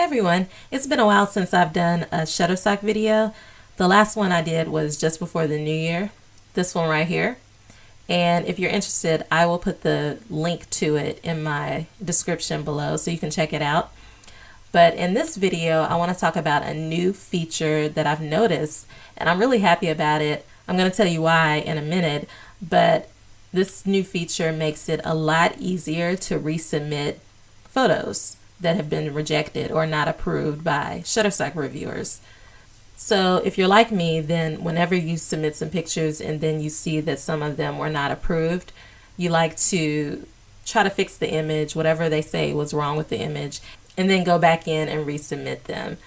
everyone, it's been a while since I've done a Shutterstock video. The last one I did was just before the new year, this one right here. And if you're interested, I will put the link to it in my description below so you can check it out. But in this video, I want to talk about a new feature that I've noticed, and I'm really happy about it. I'm going to tell you why in a minute, but this new feature makes it a lot easier to resubmit photos that have been rejected or not approved by Shutterstock reviewers. So if you're like me, then whenever you submit some pictures and then you see that some of them were not approved, you like to try to fix the image, whatever they say was wrong with the image, and then go back in and resubmit them.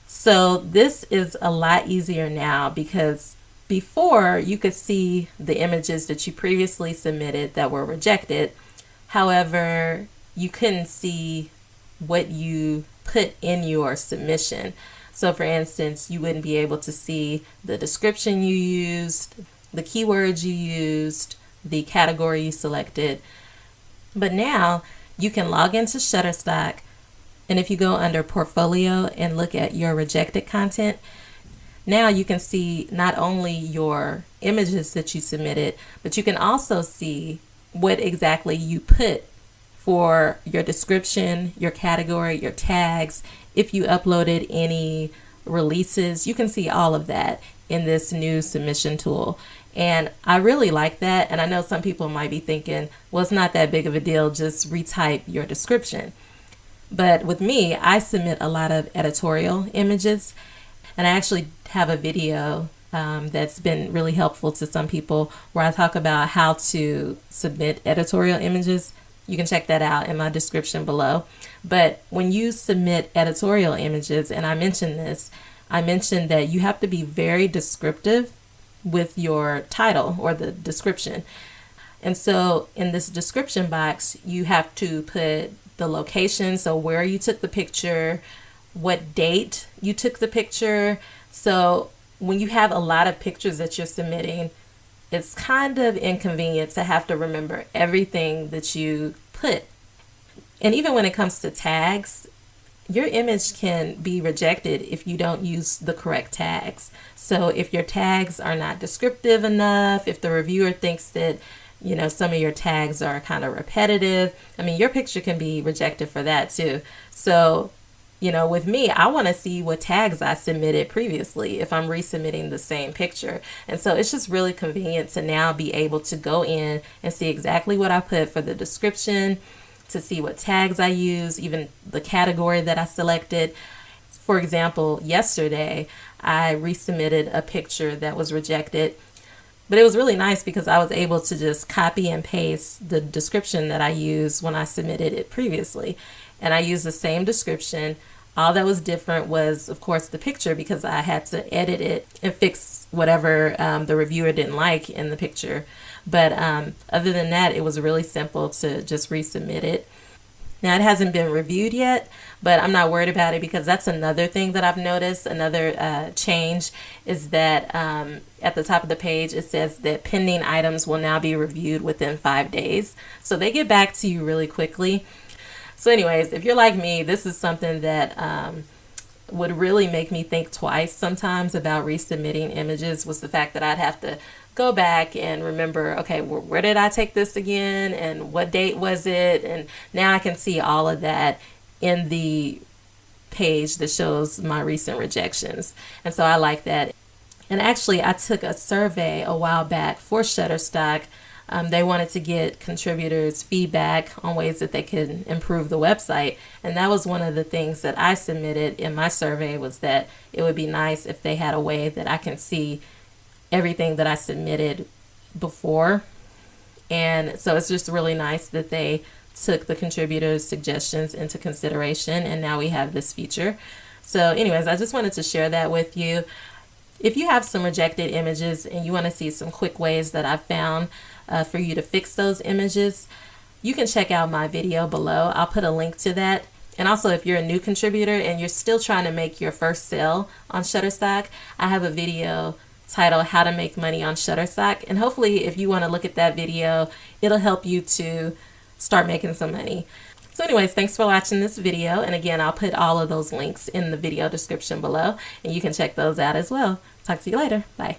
So this is a lot easier now because before you could see the images that you previously submitted that were rejected. However, you couldn't see what you put in your submission. So for instance, you wouldn't be able to see the description you used, the keywords you used, the category you selected. But now you can log into Shutterstock, and if you go under portfolio and look at your rejected content, now you can see not only your images that you submitted, but you can also see what exactly you put for your description, your category, your tags. If you uploaded any releases, you can see all of that in this new submission tool. And I really like that. And I know some people might be thinking, well, it's not that big of a deal, just retype your description. But with me, I submit a lot of editorial images, and I actually have a video that's been really helpful to some people where I talk about how to submit editorial images. You can check that out in my description below. But when you submit editorial images, and I mentioned that you have to be very descriptive with your title or the description. And so in this description box, you have to put the location, so where you took the picture, what date you took the picture. So when you have a lot of pictures that you're submitting, it's kind of inconvenient to have to remember everything that you put. And even when it comes to tags, your image can be rejected if you don't use the correct tags. So if your tags are not descriptive enough, if the reviewer thinks that, you know, some of your tags are kind of repetitive, I mean, your picture can be rejected for that too. So, you know, with me, I want to see what tags I submitted previously if I'm resubmitting the same picture. And so it's just really convenient to now be able to go in and see exactly what I put for the description, to see what tags I use, even the category that I selected. For example, yesterday, I resubmitted a picture that was rejected. But it was really nice because I was able to just copy and paste the description that I used when I submitted it previously. And I used the same description. All that was different was, of course, the picture, because I had to edit it and fix whatever the reviewer didn't like in the picture. But other than that, it was really simple to just resubmit it. Now, it hasn't been reviewed yet, but I'm not worried about it because that's another thing that I've noticed. Another change is that at the top of the page, it says that pending items will now be reviewed within 5 days. So they get back to you really quickly. So anyways, if you're like me, this is something that would really make me think twice sometimes about resubmitting images, was the fact that I'd have to go back and remember, okay, where did I take this again, and what date was it? And now I can see all of that in the page that shows my recent rejections. And so I like that. And actually, I took a survey a while back for Shutterstock. They wanted to get contributors' feedback on ways that they could improve the website. And that was one of the things that I submitted in my survey, was that it would be nice if they had a way that I can see everything that I submitted before. And so it's just really nice that they took the contributors' suggestions into consideration, and now we have this feature. So anyways, I just wanted to share that with you. If you have some rejected images and you want to see some quick ways that I've found for you to fix those images, you can check out my video below. I'll put a link to that. And also, if you're a new contributor and you're still trying to make your first sale on Shutterstock, I have a video titled How to Make Money on Shutterstock. And hopefully, if you want to look at that video, it'll help you to start making some money. So anyways, thanks for watching this video. And again, I'll put all of those links in the video description below and you can check those out as well. Talk to you later. Bye.